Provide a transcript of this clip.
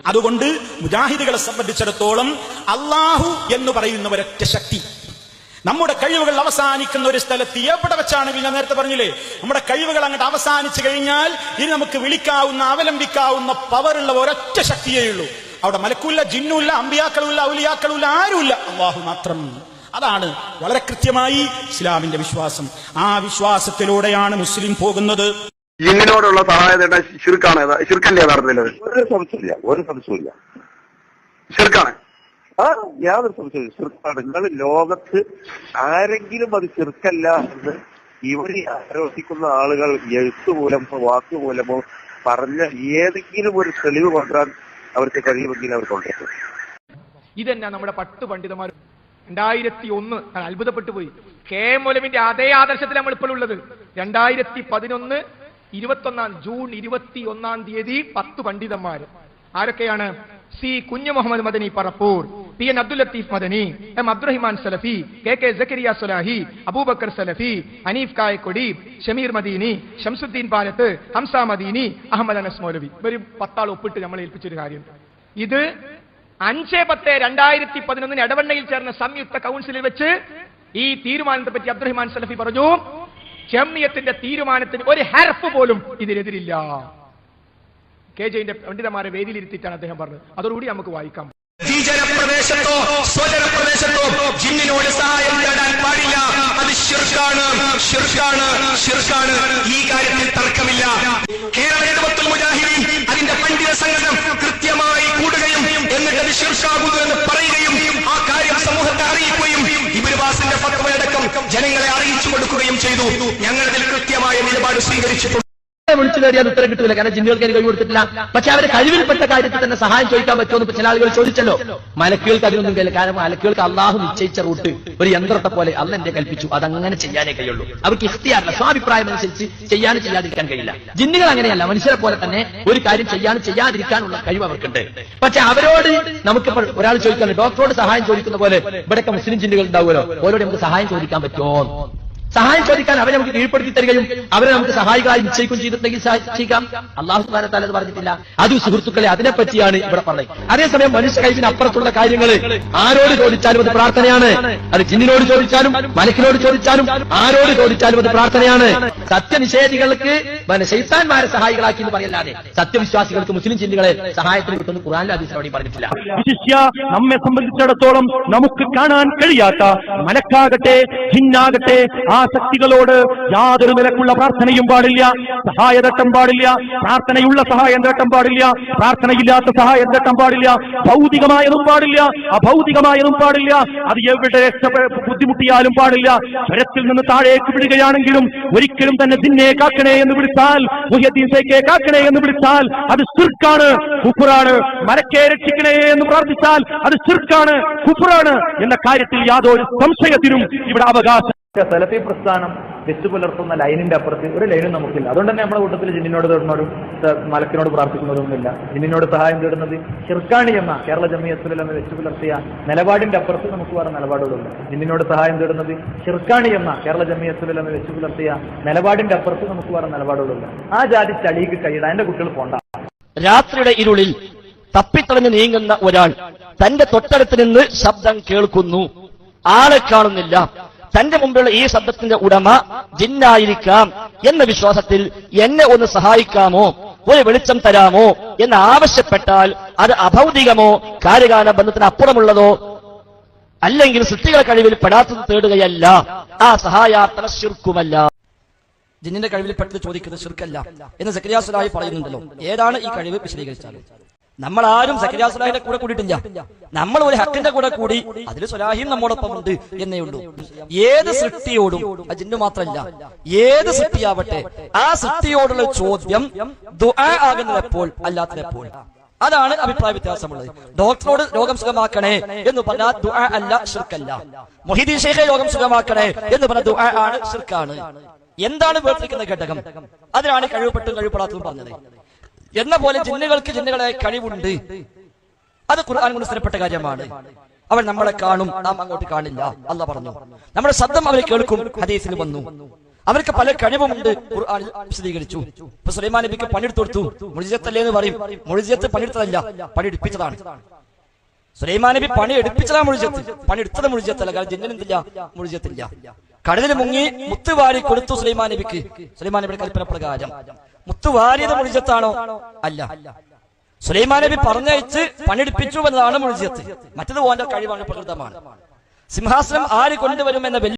അതുകൊണ്ട് മുജാഹിദുകളെ സംബന്ധിച്ചിടത്തോളം അള്ളാഹു എന്ന് പറയുന്ന ഒരൊറ്റ ശക്തി, നമ്മുടെ കഴിവുകൾ അവസാനിക്കുന്ന ഒരു സ്ഥലത്ത് എവിടെ വെച്ചാണെങ്കിൽ, ഞാൻ നേരത്തെ പറഞ്ഞില്ലേ, നമ്മുടെ കഴിവുകൾ അങ്ങോട്ട് അവസാനിച്ചു കഴിഞ്ഞാൽ ഇനി നമുക്ക് വിളിക്കാവുന്ന അവലംബിക്കാവുന്ന പവറുള്ള ഒരൊറ്റ ശക്തിയേ ഉള്ളൂ. അവിടെ മലക്കുമില്ല, ജിന്നുമില്ല, അമ്പിയാക്കളുമില്ല, ഔലിയാക്കളുമില്ല, ആരുമില്ല, അള്ളാഹു മാത്രം. അതാണ് വളരെ കൃത്യമായി ഇസ്ലാമിന്റെ വിശ്വാസം. ആ വിശ്വാസത്തിലൂടെയാണ് മുസ്ലിം പോകുന്നത്. ജിന്നിനോടുള്ള സഹായത ശിർക്കാണ്, ശിർക്കല്ലേ യഥാർത്ഥത്തിൽ? ഒരു സംശയമില്ല ശിർക്കാണ്. യാതൊരു സംശയമില്ല, ശിർക്കാണ്. നിങ്ങൾ ലോകത്ത് ആരെങ്കിലും അത് ശിർക്കല്ല എന്ന് ഇവര് ആരോപിക്കുന്ന ആളുകൾ എഴുത്തുമൂലമോ വാക്കുമൂലമോ പറഞ്ഞ ഏതെങ്കിലും ഒരു തെളിവ് കൊണ്ടുവരാൻ അവർക്ക് കഴിയുമെങ്കിൽ അവർ കൊണ്ടുവരും. ഇതെന്നാ നമ്മുടെ പത്ത് പണ്ഡിതന്മാർ 2001 അത്ഭുതപ്പെട്ടു പോയി. കെ മൗലവിന്റെ അതേ ആദർശത്തിൽ നമ്മൾ ഇപ്പോൾ ഉള്ളത്. 2011 ജൂൺ 21 10 പണ്ഡിതന്മാര്. ആരൊക്കെയാണ്? C Kunju Muhammad Madani Parappur, P N Abdul Latheef Madani, M Abdurahiman Salafi, K Zakariya Swalahi, Aboobacker Salafi, Haneef Kayakkodi, Shameer Madeeni, Shamsuddeen Palath, Hamza Madeeni, Ahammed Anas Moulavi. ഒരു 10 ആൾ ഒപ്പിട്ട് നമ്മളെ ഏൽപ്പിച്ചൊരു കാര്യം. ഇത് 5/10/2011 എടവണ്ണയിൽ ചേർന്ന സംയുക്ത കൗൺസിലിൽ വെച്ച് ഈ തീരുമാനത്തെ പറ്റി അബ്ദുറഹിമാൻ സലഫി പറഞ്ഞു, ജംഇയ്യത്തിന്റെ തീരുമാനത്തിന് ഒരു ഹർഫ് പോലും ഇതിനെതിരില്ല. KJ-ന്റെ പണ്ഡിതന്മാരെ വേദിയിലിരുത്തിയിട്ടാണ് അദ്ദേഹം പറഞ്ഞത്. അതോടുകൂടി നമുക്ക് വായിക്കാം. പ്രദേശത്തോ സ്വജനപ്രദേശത്തോ ജിന്നിനോട് സഹായം തേടാൻ പാടില്ല. അത് ശിർക്കാണ്, ശിർക്കാണ്, ശിർക്കാണ്. ഈ കാര്യത്തിൽ തർക്കമില്ല. കേരള ഇടവത്തുൽ മുജാഹിദീൻ അതിന്റെ പണ്ഡിത സംഘം കൃത്യമായി കൂടുകയും എന്നിട്ട് അത് ശിർക്കാകുന്നു എന്ന് പറയുകയും ആ കാര്യം സമൂഹത്തെ അറിയിക്കുകയും ഇബ്നു ബാസിന്റെ ഫത്വയടക്കം ജനങ്ങളെ അറിയിച്ചു കൊടുക്കുകയും ചെയ്തു. ഞങ്ങളതിൽ കൃത്യമായ നിലപാട് സ്വീകരിച്ചിട്ടുണ്ട്. വിളിച്ചു നേടിയാൽ ഉത്തരം കിട്ടില്ല, കാരണം ജിന്നുകൾക്ക് എനിക്ക് കഴിവ് കൊടുത്തിട്ടില്ല. പക്ഷെ അവരെ കഴിവിൽപ്പെട്ട കാര്യത്തിൽ തന്നെ സഹായം ചോദിക്കാൻ പറ്റുമെന്ന് ചില ആളുകൾ ചോദിച്ചല്ലോ. മലക്കുകൾക്ക് അതിനൊന്നും കഴിയില്ല, കാരണം മലക്കുകൾക്ക് അള്ളാഹു നിശ്ചയിച്ച റൂട്ട് ഒരു യന്ത്രത്തെ പോലെ അല്ല എന്നെ കൽപ്പിച്ചു, അതങ്ങനെ ചെയ്യാനേ കഴിയുള്ളൂ. അവർക്ക് ഇഖ്തിയാറില്ല, സ്വാഭിപ്രായം അനുസരിച്ച് ചെയ്യാനും ചെയ്യാതിരിക്കാൻ കഴിയില്ല. ജിന്നുകൾ അങ്ങനെയല്ല, മനുഷ്യരെ പോലെ തന്നെ ഒരു കാര്യം ചെയ്യാനും ചെയ്യാതിരിക്കാനുള്ള കഴിവ് അവർക്കുണ്ട്. പക്ഷെ അവരോട് നമുക്കിപ്പോൾ ഒരാൾ ചോദിക്കാൻ, ഡോക്ടറോട് സഹായം ചോദിക്കുന്ന പോലെ ഇവിടെയൊക്കെ മുസ്ലിം ജിന്നുകൾ ഉണ്ടാവുമല്ലോ, ഓരോട് നമുക്ക് സഹായം ചോദിക്കാൻ പറ്റുമോ? സഹായം ചോദിക്കാൻ അവരെ നമുക്ക് കീഴ്പ്പെടുത്തി തരികയും അവരെ നമുക്ക് സഹായികളായി നിശ്ചയിക്കുകയും ചെയ്തിട്ടുണ്ടെങ്കിൽ സഹായിക്കാം. അള്ളാഹു സുബ്ഹാനഹു വ തആല പറഞ്ഞിട്ടില്ല. അത് സുഹൃത്തുക്കളെ അതിനെപ്പറ്റിയാണ് ഇവിടെ പറഞ്ഞത്. അതേസമയം മനുഷ്യ കഴിവിന് അപ്പുറത്തുള്ള കാര്യങ്ങൾ ആരോട് ചോദിച്ചാലും അത് പ്രാർത്ഥനയാണ്. അത് ജിന്നിനോട് ചോദിച്ചാലും മലക്കിനോട് ചോദിച്ചാലും ആരോട് ചോദിച്ചാലും അത് പ്രാർത്ഥനയാണ്. സത്യനിഷേധികൾക്ക് ശൈത്താന്മാരെ സഹായികളാക്കി എന്ന് പറയല്ലാതെ സത്യവിശ്വാസികൾക്ക് മുസ്ലിം ജിന്നുകളെ സഹായത്തിന് കിട്ടുന്ന ഖുർആനിലെ ഹദീസിൽ അവിടെ പറഞ്ഞിട്ടില്ല. നമ്മെ സംബന്ധിച്ചിടത്തോളം നമുക്ക് കാണാൻ കഴിയാത്ത മലക്കാകട്ടെ ജിന്നാകട്ടെ ആ ശക്തികളോട് യാതൊരു നിലക്കുള്ള പ്രാർത്ഥനയും പാടില്ല, സഹായം തേട്ടം പാടില്ല. പ്രാർത്ഥനയുള്ള സഹായം തേട്ടം പാടില്ല, പ്രാർത്ഥനയില്ലാത്ത സഹായം തേട്ടം പാടില്ല. ഭൗതികമായതും പാടില്ല, അഭൗതികമായതും പാടില്ല. അത് എവിടെ ബുദ്ധിമുട്ടിയാലും പാടില്ല. സ്വരത്തിൽ നിന്ന് താഴേക്ക് വിടുകയാണെങ്കിലും ഒരിക്കലും തന്നെ ജിന്നെ കാക്കണേ എന്ന് വിളിച്ചാൽ, മുഹ്യദ്ദീൻ സൈക്കെ കാക്കണേ എന്ന് വിളിച്ചാൽ അത് ശിർക്കാണ്, കുഫ്റാണ്. മലക്കെ രക്ഷിക്കണേ എന്ന് പ്രാർത്ഥിച്ചാൽ അത് ശിർക്കാണ്, കുഫ്റാണ് എന്ന കാര്യത്തിൽ യാതൊരു സംശയത്തിനും ഇവിടെ അവകാശം. സലഫി പ്രസ്ഥാനം വെച്ചു പുലർത്തുന്ന ലൈനിന്റെ അപ്പുറത്ത് ഒരു ലൈനും നമുക്കില്ല. അതുകൊണ്ട് തന്നെ നമ്മുടെ കൂട്ടത്തിൽ ജിന്നിനോട് തേടുന്നവരും മലക്കിനോട് പ്രാർത്ഥിക്കുന്നവരൊന്നുമില്ല. ജിന്നിനോട് സഹായം തേടുന്നത് ശിർക്കാണി എന്ന കേരള ജംഇയ്യത്തുൽ ഉലമ വെച്ചു പുലർത്തിയ നിലപാടിന്റെ അപ്പുറത്ത് നമുക്ക് വേറെ നിലപാടുകളുണ്ട്. ജിന്നിനോട് സഹായം തേടുന്നത് ശിർക്കാണി എന്ന കേരള ജംഇയ്യത്തുൽ ഉലമ വെച്ചു പുലർത്തിയ നിലപാടിന്റെ അപ്പുറത്ത് നമുക്ക് വേറെ നിലപാടുകളുണ്ട്. ആ ജാതി ചളിക്ക് കഴിയിടാൻ എന്റെ കുട്ടികൾ പോണ്ട. രാത്രിയുടെ ഇരുളിൽ തപ്പിത്തളഞ്ഞ് നീങ്ങുന്ന ഒരാൾ തന്റെ തൊട്ടടുത്ത് നിന്ന് ശബ്ദം കേൾക്കുന്നു, ആളെ കാണുന്നില്ല. തന്റെ മുമ്പിലുള്ള ഈ ശബ്ദത്തിന്റെ ഉടമ ജിന്നായിരിക്കാം എന്ന വിശ്വാസത്തിൽ എന്നെ ഒന്ന് സഹായിക്കാമോ, ഒരു വെളിച്ചം തരാമോ എന്ന് ആവശ്യപ്പെട്ടാൽ അത് അഭൗതികമോ കാര്യകാല ബന്ധത്തിന് അപ്പുറമുള്ളതോ അല്ലെങ്കിൽ സൃഷ്ടികളെ കഴിവിൽ പെടാത്തത് തേടുകയല്ല. ആ സഹായാർത്ഥന ശിർക്കുമല്ല. ജിന്നിന്റെ കഴിവിൽപ്പെട്ടത് ചോദിക്കുന്നത് ശിർക്കല്ല എന്ന് സക്കരിയ സുലാഹി പറയുന്നുണ്ടല്ലോ. ഏതാണ് ഈ കഴിവ് വിശദീകരിച്ചാലും നമ്മൾ ആരും സക്കരിയ സുലാഹിന്റെ കൂടെ കൂടിയിട്ടില്ല. നമ്മൾ ഒരു ഹക്കിന്റെ കൂടെ കൂടി, അതിൽ സുലാഹിയും നമ്മോടൊപ്പം ഉണ്ട് എന്നേ ഉള്ളൂ. ഏത് സൃഷ്ടിയോടും, ജിന്നു മാത്രമല്ല, ഏത് സൃഷ്ടിയാവട്ടെ ആ സൃഷ്ടിയോടുള്ള ചോദ്യം ദുആ ആകുന്നതെപ്പോൾ അല്ലാത്തതെപ്പോൾ. അതാണ് അഭിപ്രായ വ്യത്യാസമുള്ളത്. ഡോക്ടറോട് രോഗം സുഖമാക്കണേ എന്ന് പറഞ്ഞാൽ ദുആ അല്ല, ശിർക്കല്ല. മുഹീദ്ദീൻ ശൈഖെ രോഗം സുഖമാക്കണേ എന്ന് പറഞ്ഞാൽ ദുആ ആണ്, ശിർക്കാണ്. എന്താണ് വേർതിരിക്കുന്ന ഘടകം? അതിനാണ് കഴിവുപെട്ടും കഴിവുപെടാത്തതും പറഞ്ഞത്. എന്ന പോലെ ജിന്നുകൾക്ക് ജിന്നുകളെ കഴിവുണ്ട്. അത് ഖുർആൻ കൊണ്ട് സ്ഥിരപ്പെട്ട കാര്യമാണ്. അവൻ നമ്മളെ കാണും, നാം അങ്ങോട്ട് കാണില്ല. അല്ലാഹ് പറഞ്ഞു. നമ്മുടെ ശബ്ദം അവർ കേൾക്കും, ഹദീസിൽ വന്നു. അവർക്ക് പല കഴിവുമുണ്ട് ഖുർആനിൽ വിശദീകരിച്ചു. ഇപ്പൊ സുലൈമാൻ നബിക്ക് പണിയെടുത്തു കൊടുത്തു. മുഅ്ജിസത്തല്ലേ എന്ന് പറയും. മുഅ്ജിസത്ത് പണിയെടുത്തതല്ല, പണിയെടുപ്പിച്ചതാണ്. സുലൈമാൻ നബി പണി എടുപ്പിച്ചതാണ് മുഅ്ജിസത്ത്, പണിയെടുത്തത് മുഅ്ജിസത്തല്ല. കാരണം ജിന്നിനെന്തില്ല, മുഅ്ജിസത്തില്ല. കടലിൽ മുങ്ങി മുത്തുവാരി കൊടുത്തു സുലൈമാൻ നബിക്ക്. സുലൈമാൻ നബിയുടെ കൽപ്പന പ്രകാരം മുത്തുവാരിയത് മുഅ്ജിസത്താണോ? അല്ല. സുലൈമാൻ നബി പറഞ്ഞയച്ച് പണിയെടുപ്പിച്ചു എന്നതാണ് മുഅ്ജിസത്ത്. മറ്റത് ഓന്റെ കഴിവാണ്, പ്രകൃതമാണ്. സിംഹാസനം ആര് കൊണ്ടുവരുമെന്ന